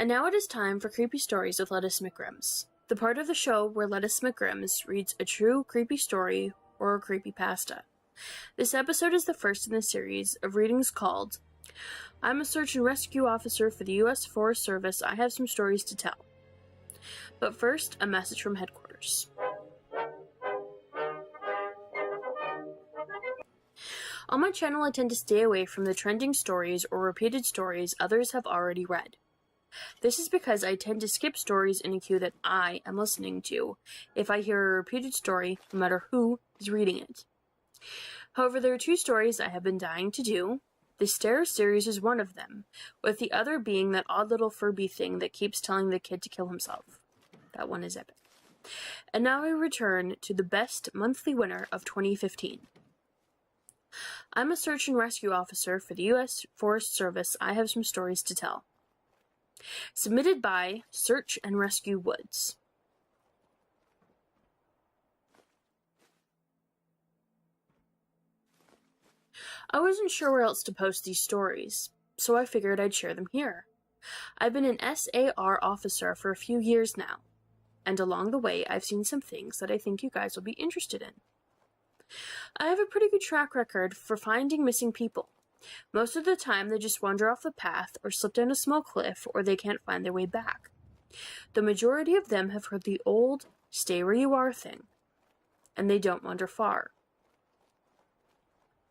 And now it is time for Creepy Stories with Lettuce McGrims, the part of the show where Lettuce McGrims reads a true creepy story or a creepypasta. This episode is the first in the series of readings called I'm a Search and Rescue Officer for the U.S. Forest Service. I have some stories to tell. But first, a message from headquarters. On my channel, I tend to stay away from the trending stories or repeated stories others have already read. This is because I tend to skip stories in a queue that I am listening to if I hear a repeated story, no matter who is reading it. However, there are two stories I have been dying to do. The Stairs series is one of them, with the other being that odd little Furby thing that keeps telling the kid to kill himself. That one is epic. And now we return to the best monthly winner of 2015. I'm a Search and Rescue Officer for the U.S. Forest Service. I have some stories to tell. Submitted by Search and Rescue Woods. I wasn't sure where else to post these stories, so I figured I'd share them here. I've been an SAR officer for a few years now, and along the way I've seen some things that I think you guys will be interested in. I have a pretty good track record for finding missing people. Most of the time, they just wander off the path or slip down a small cliff or they can't find their way back. The majority of them have heard the old, stay where you are thing, and they don't wander far.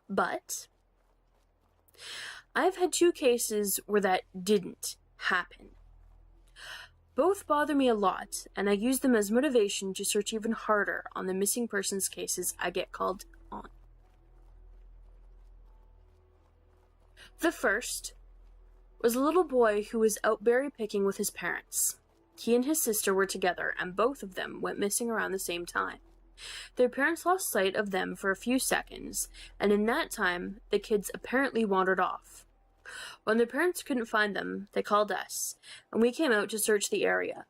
But I've had two cases where that didn't happen. Both bother me a lot, and I use them as motivation to search even harder on the missing persons cases I get called on. The first was a little boy who was out berry picking with his parents. He and his sister were together, and both of them went missing around the same time. Their parents lost sight of them for a few seconds, and in that time, the kids apparently wandered off. When their parents couldn't find them, they called us, and we came out to search the area.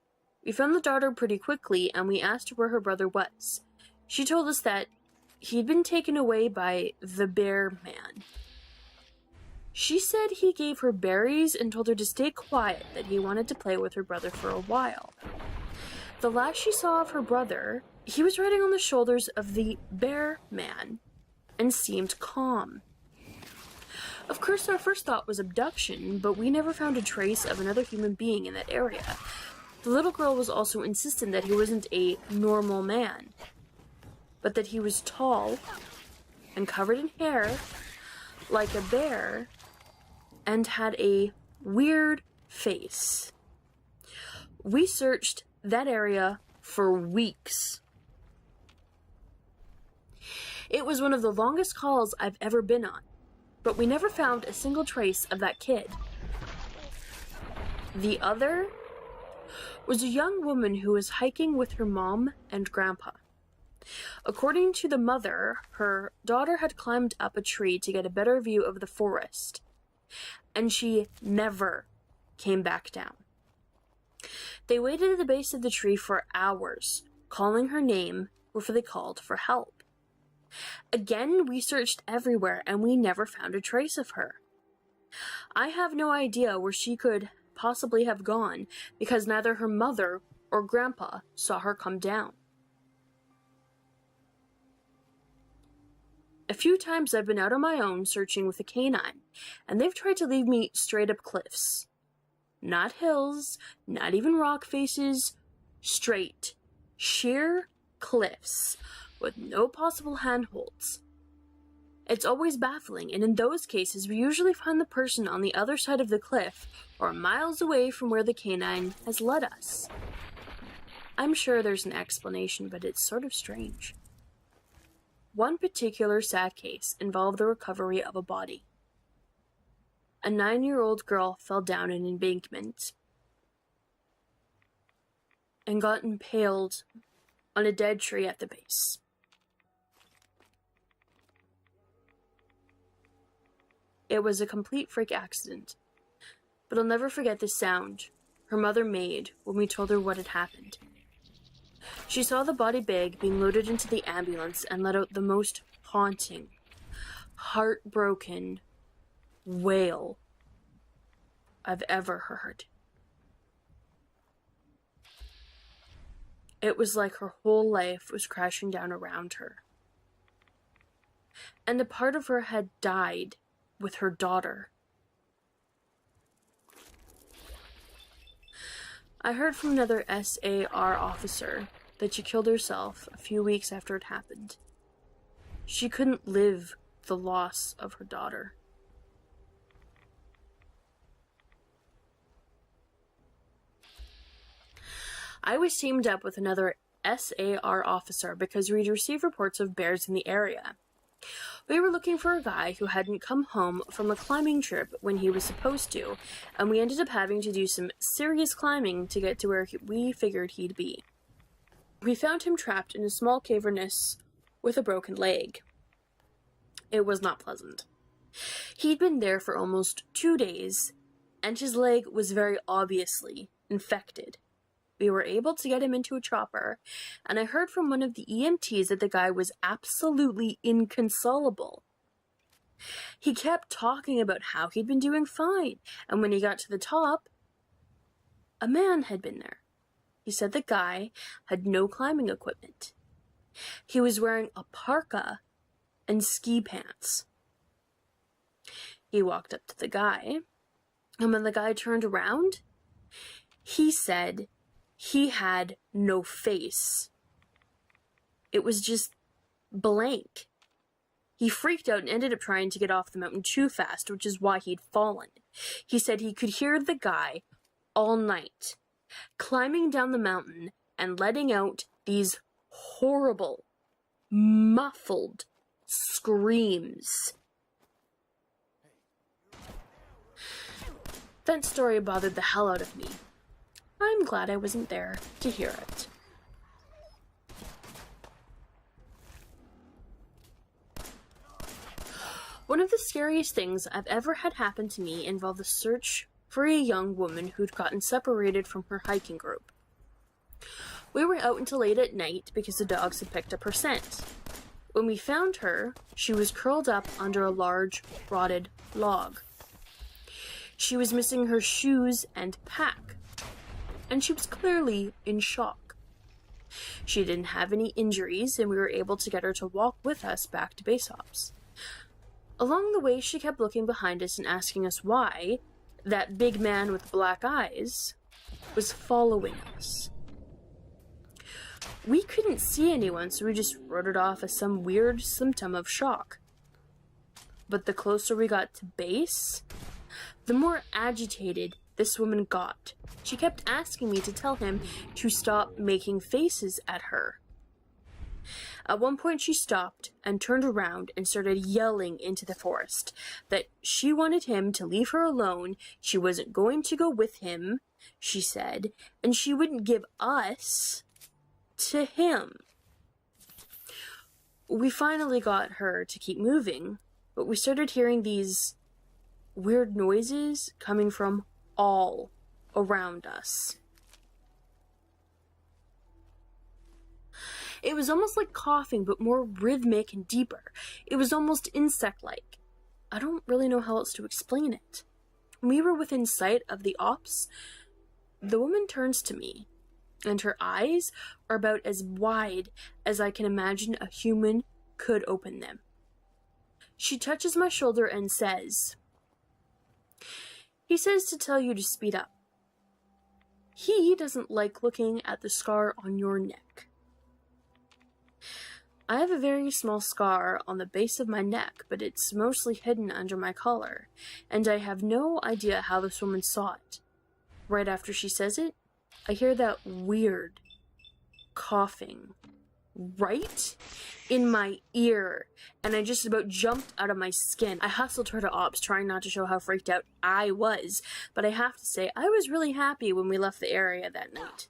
We found the daughter pretty quickly, and we asked her where her brother was. She told us that he'd been taken away by the bear man. She said he gave her berries and told her to stay quiet, that he wanted to play with her brother for a while. The last she saw of her brother, he was riding on the shoulders of the bear man and seemed calm. Of course, our first thought was abduction, but we never found a trace of another human being in that area. The little girl was also insistent that he wasn't a normal man, but that he was tall and covered in hair, like a bear, and had a weird face. We searched that area for weeks. It was one of the longest calls I've ever been on, but we never found a single trace of that kid. The other was a young woman who was hiking with her mom and grandpa. According to the mother, her daughter had climbed up a tree to get a better view of the forest, and she never came back down. They waited at the base of the tree for hours, calling her name before they called for help. Again, we searched everywhere, and we never found a trace of her. I have no idea where she could possibly have gone, because neither her mother or grandpa saw her come down. A few times I've been out on my own searching with a canine, and they've tried to lead me straight up cliffs. Not hills, not even rock faces, straight, sheer cliffs with no possible handholds. It's always baffling, and in those cases we usually find the person on the other side of the cliff or miles away from where the canine has led us. I'm sure there's an explanation, but it's sort of strange. One particular sad case involved the recovery of a body. A 9-year-old girl fell down an embankment and got impaled on a dead tree at the base. It was a complete freak accident, but I'll never forget the sound her mother made when we told her what had happened. She saw the body bag being loaded into the ambulance and let out the most haunting, heartbroken wail I've ever heard. It was like her whole life was crashing down around her. And a part of her had died with her daughter. I heard from another SAR officer that she killed herself a few weeks after it happened. She couldn't live the loss of her daughter. I was teamed up with another SAR officer because we'd received reports of bears in the area. We were looking for a guy who hadn't come home from a climbing trip when he was supposed to, and we ended up having to do some serious climbing to get to where we figured he'd be. We found him trapped in a small cavernous with a broken leg. It was not pleasant. He'd been there for almost 2 days, and his leg was very obviously infected. We were able to get him into a chopper, and I heard from one of the EMTs that the guy was absolutely inconsolable. He kept talking about how he'd been doing fine, and when he got to the top, a man had been there. He said the guy had no climbing equipment. He was wearing a parka and ski pants. He walked up to the guy, and when the guy turned around, he said he had no face. It was just blank. He freaked out and ended up trying to get off the mountain too fast, which is why he'd fallen. He said he could hear the guy all night, climbing down the mountain and letting out these horrible, muffled screams. That story bothered the hell out of me. I'm glad I wasn't there to hear it. One of the scariest things I've ever had happen to me involved the search for a young woman who'd gotten separated from her hiking group. We were out until late at night because the dogs had picked up her scent. When we found her, she was curled up under a large, rotted log. She was missing her shoes and pack, and she was clearly in shock. She didn't have any injuries, and we were able to get her to walk with us back to base ops. Along the way, she kept looking behind us and asking us why that big man with black eyes was following us. We couldn't see anyone, so we just wrote it off as some weird symptom of shock. But the closer we got to base, the more agitated this woman got. She kept asking me to tell him to stop making faces at her. At one point she stopped and turned around and started yelling into the forest that she wanted him to leave her alone, she wasn't going to go with him, she said, and she wouldn't give us to him. We finally got her to keep moving, but we started hearing these weird noises coming from all around us. It was almost like coughing, but more rhythmic and deeper. It was almost insect-like. I don't really know how else to explain it. When we were within sight of the ops, the woman turns to me, and her eyes are about as wide as I can imagine a human could open them. She touches my shoulder and says, "He says to tell you to speed up. He doesn't like looking at the scar on your neck." I have a very small scar on the base of my neck, but it's mostly hidden under my collar, and I have no idea how this woman saw it. Right after she says it, I hear that weird coughing right in my ear, and I just about jumped out of my skin. I hustled her to ops, trying not to show how freaked out I was, but I have to say, I was really happy when we left the area that night.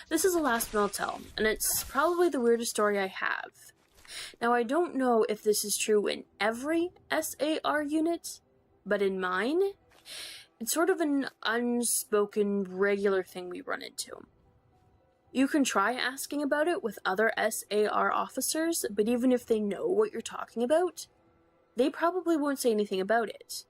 This is the last one I'll tell, and it's probably the weirdest story I have. Now, I don't know if this is true in every SAR unit, but in mine, it's sort of an unspoken, regular thing we run into. You can try asking about it with other SAR officers, but even if they know what you're talking about, they probably won't say anything about it.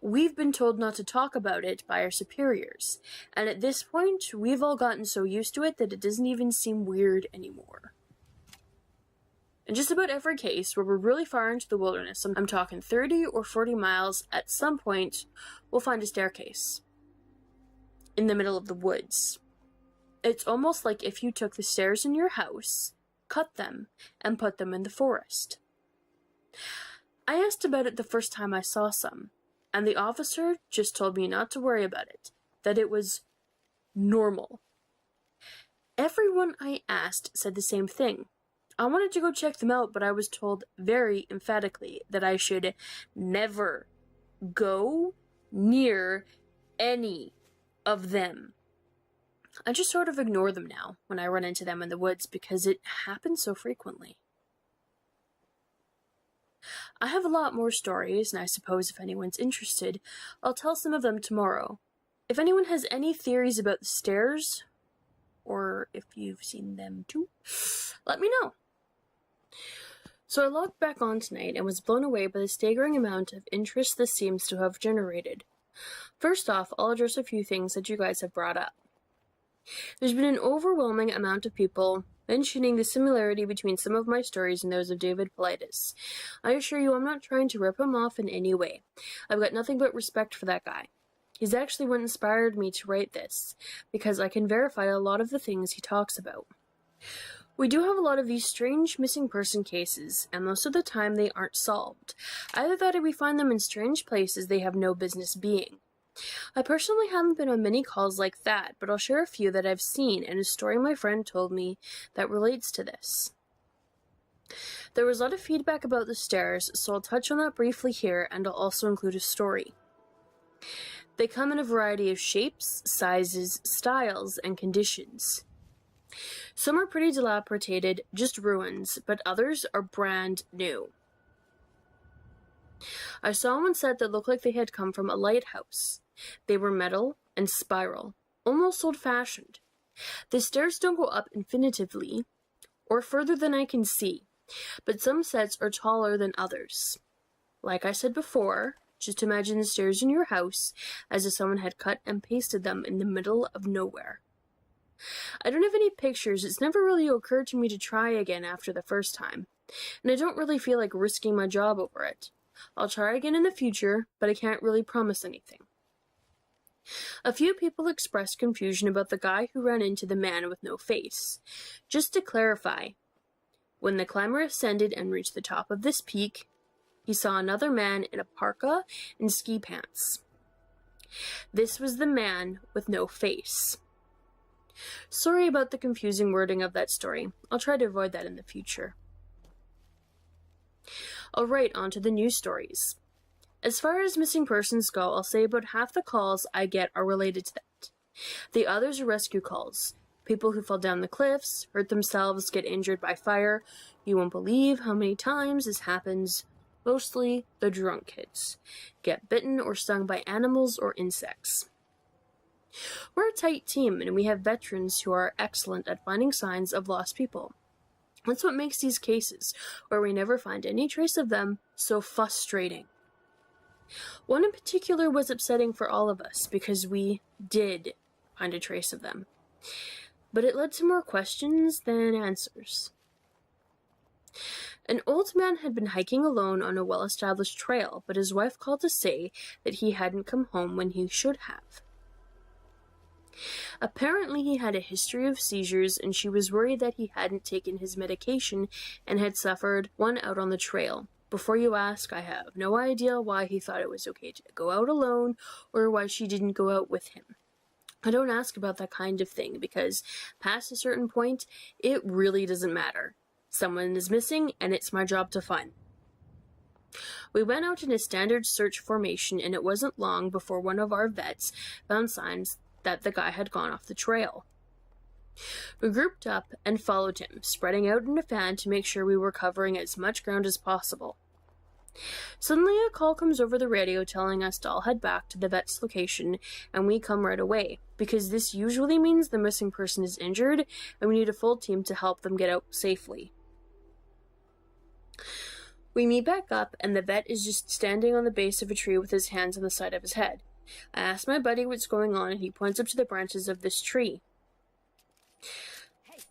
We've been told not to talk about it by our superiors, and at this point, we've all gotten so used to it that it doesn't even seem weird anymore. In just about every case where we're really far into the wilderness, I'm talking 30 or 40 miles, at some point, we'll find a staircase in the middle of the woods. It's almost like if you took the stairs in your house, cut them, and put them in the forest. I asked about it the first time I saw some, and the officer just told me not to worry about it, that it was normal. Everyone I asked said the same thing. I wanted to go check them out, but I was told very emphatically that I should never go near any of them. I just sort of ignore them now when I run into them in the woods because it happens so frequently. I have a lot more stories, and I suppose if anyone's interested, I'll tell some of them tomorrow. If anyone has any theories about the stairs, or if you've seen them too, let me know. So I logged back on tonight and was blown away by the staggering amount of interest this seems to have generated. First off, I'll address a few things that you guys have brought up. There's been an overwhelming amount of people mentioning the similarity between some of my stories and those of David Paulides. I assure you I'm not trying to rip him off in any way. I've got nothing but respect for that guy. He's actually what inspired me to write this, because I can verify a lot of the things he talks about. We do have a lot of these strange missing person cases, and most of the time they aren't solved. Either that or we find them in strange places they have no business being. I personally haven't been on many calls like that, but I'll share a few that I've seen and a story my friend told me that relates to this. There was a lot of feedback about the stairs, so I'll touch on that briefly here, and I'll also include a story. They come in a variety of shapes, sizes, styles, and conditions. Some are pretty dilapidated, just ruins, but others are brand new. I saw one set that looked like they had come from a lighthouse. They were metal and spiral, almost old-fashioned. The stairs don't go up infinitively, or further than I can see, but some sets are taller than others. Like I said before, just imagine the stairs in your house as if someone had cut and pasted them in the middle of nowhere. I don't have any pictures. It's never really occurred to me to try again after the first time, and I don't really feel like risking my job over it. I'll try again in the future, but I can't really promise anything. A few people expressed confusion about the guy who ran into the man with no face. Just to clarify, when the climber ascended and reached the top of this peak, he saw another man in a parka and ski pants. This was the man with no face. Sorry about the confusing wording of that story. I'll try to avoid that in the future. Alright, on to the news stories. As far as missing persons go, I'll say about half the calls I get are related to that. The others are rescue calls. People who fall down the cliffs, hurt themselves, get injured by fire. You won't believe how many times this happens. Mostly the drunk kids. Get bitten or stung by animals or insects. We're a tight team, and we have veterans who are excellent at finding signs of lost people. That's what makes these cases, where we never find any trace of them, so frustrating. One in particular was upsetting for all of us, because we did find a trace of them. But it led to more questions than answers. An old man had been hiking alone on a well-established trail, but his wife called to say that he hadn't come home when he should have. Apparently he had a history of seizures, and she was worried that he hadn't taken his medication and had suffered one out on the trail. Before you ask, I have no idea why he thought it was okay to go out alone, or why she didn't go out with him. I don't ask about that kind of thing, because past a certain point, it really doesn't matter. Someone is missing, and it's my job to find. We went out in a standard search formation, and it wasn't long before one of our vets found signs that the guy had gone off the trail. We grouped up and followed him, spreading out in a fan to make sure we were covering as much ground as possible. Suddenly a call comes over the radio telling us to all head back to the vet's location, and we come right away, because this usually means the missing person is injured, and we need a full team to help them get out safely. We meet back up, and the vet is just standing on the base of a tree with his hands on the side of his head. I ask my buddy what's going on, and he points up to the branches of this tree.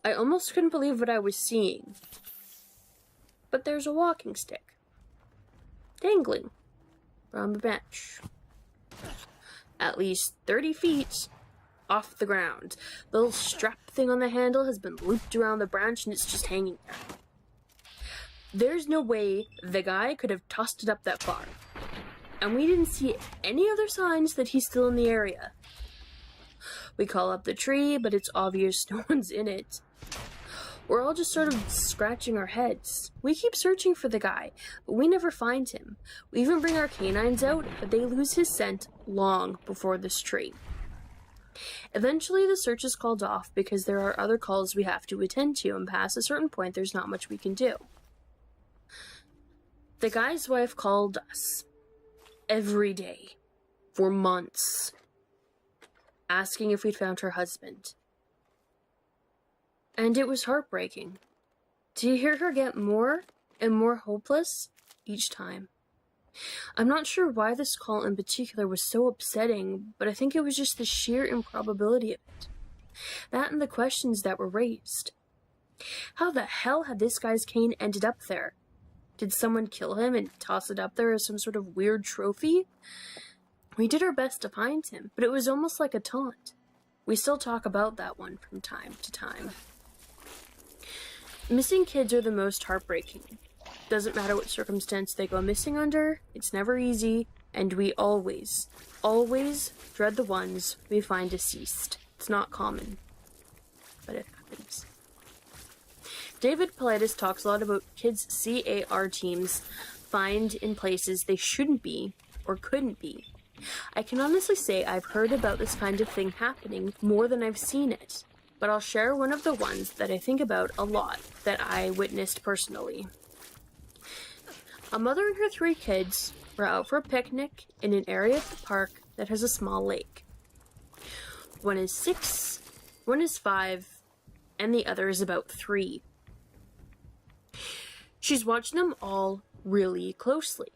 I almost couldn't believe what I was seeing. But there's a walking stick, dangling from the bench, at least 30 feet off the ground. The little strap thing on the handle has been looped around the branch, and it's just hanging there. There's no way the guy could have tossed it up that far. And we didn't see any other signs that he's still in the area. We call up the tree, but it's obvious no one's in it. We're all just sort of scratching our heads. We keep searching for the guy, but we never find him. We even bring our canines out, but they lose his scent long before this tree. Eventually, the search is called off because there are other calls we have to attend to, and past a certain point, there's not much we can do. The guy's wife called us every day for months, asking if we'd found her husband. And it was heartbreaking to hear her get more and more hopeless each time. I'm not sure why this call in particular was so upsetting, but I think it was just the sheer improbability of it. That and the questions that were raised. How the hell had this guy's cane ended up there? Did someone kill him and toss it up there as some sort of weird trophy? We did our best to find him, but it was almost like a taunt. We still talk about that one from time to time. Missing kids are the most heartbreaking. Doesn't matter what circumstance they go missing under, it's never easy, and we always dread the ones we find deceased. It's not common, but it happens. David Paulides talks a lot about kids CAR teams find in places they shouldn't be or couldn't be. I can honestly say I've heard about this kind of thing happening more than I've seen it, but I'll share one of the ones that I think about a lot that I witnessed personally. A mother and her 3 kids were out for a picnic in an area of the park that has a small lake. One is 6, one is 5, and the other is about 3. She's watching them all really closely,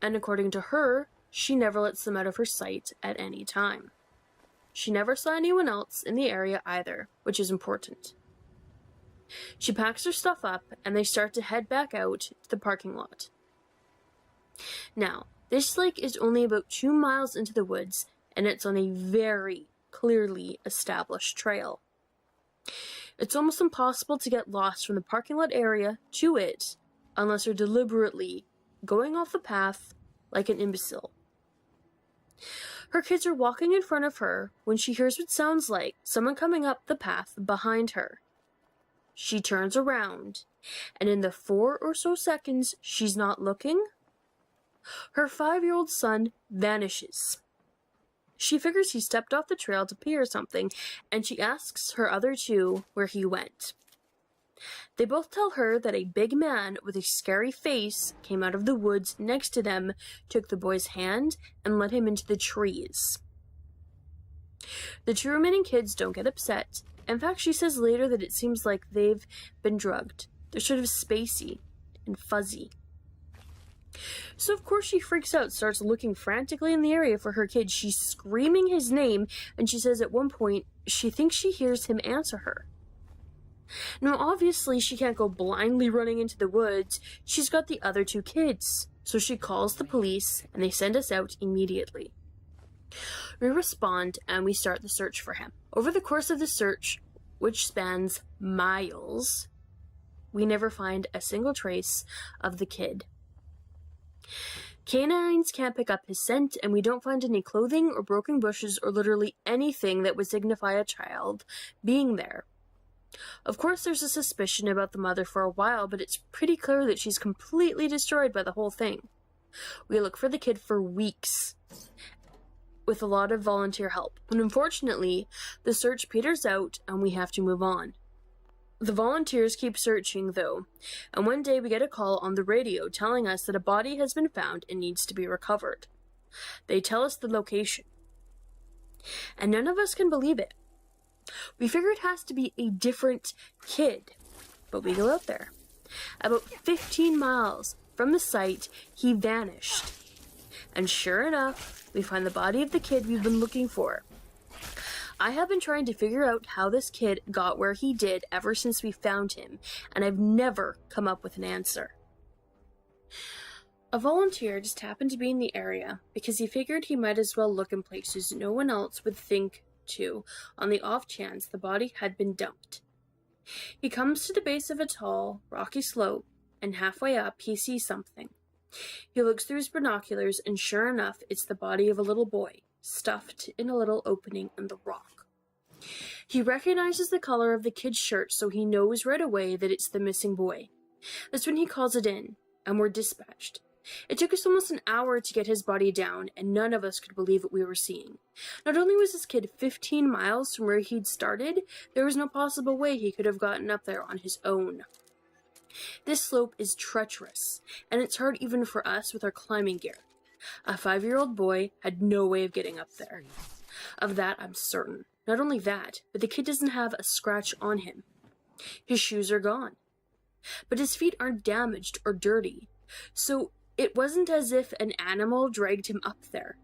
and according to her, she never lets them out of her sight at any time. She never saw anyone else in the area either, which is important. She packs her stuff up, and they start to head back out to the parking lot. Now, this lake is only about 2 miles into the woods, and it's on a very clearly established trail. It's almost impossible to get lost from the parking lot area to it unless you're deliberately going off the path like an imbecile. Her kids are walking in front of her when she hears what sounds like someone coming up the path behind her. She turns around, and in the 4 or so seconds she's not looking, her 5-year-old son vanishes. She figures he stepped off the trail to pee or something, and she asks her other 2 where he went. They both tell her that a big man with a scary face came out of the woods next to them, took the boy's hand, and led him into the trees. The 2 remaining kids don't get upset. In fact, she says later that it seems like they've been drugged. They're sort of spacey and fuzzy. So of course she freaks out, starts looking frantically in the area for her kid. She's screaming his name, and she says at one point she thinks she hears him answer her. Now obviously she can't go blindly running into the woods. She's got the other 2 kids. So she calls the police, and they send us out immediately. We respond, and we start the search for him. Over the course of the search, which spans miles, we never find a single trace of the kid. Canines can't pick up his scent, and we don't find any clothing or broken bushes or literally anything that would signify a child being there. Of course, there's a suspicion about the mother for a while, but it's pretty clear that she's completely destroyed by the whole thing. We look for the kid for weeks, with a lot of volunteer help. And unfortunately, the search peters out, and we have to move on. The volunteers keep searching, though, and one day we get a call on the radio telling us that a body has been found and needs to be recovered. They tell us the location, and none of us can believe it. We figure it has to be a different kid, but we go out there. About 15 miles from the site, he vanished. And sure enough, we find the body of the kid we've been looking for. I have been trying to figure out how this kid got where he did ever since we found him, and I've never come up with an answer. A volunteer just happened to be in the area because he figured he might as well look in places no one else would think to on the off chance the body had been dumped. He comes to the base of a tall, rocky slope, and halfway up he sees something. He looks through his binoculars, and sure enough, it's the body of a little boy, stuffed in a little opening in the rock. He recognizes the color of the kid's shirt, so he knows right away that it's the missing boy. That's when he calls it in, and we're dispatched. It took us almost an hour to get his body down, and none of us could believe what we were seeing. Not only was this kid 15 miles from where he'd started, there was no possible way he could have gotten up there on his own. This slope is treacherous, and it's hard even for us with our climbing gear. A 5-year-old boy had no way of getting up there. Of that, I'm certain. Not only that, but the kid doesn't have a scratch on him. His shoes are gone. But his feet aren't damaged or dirty, so it wasn't as if an animal dragged him up there.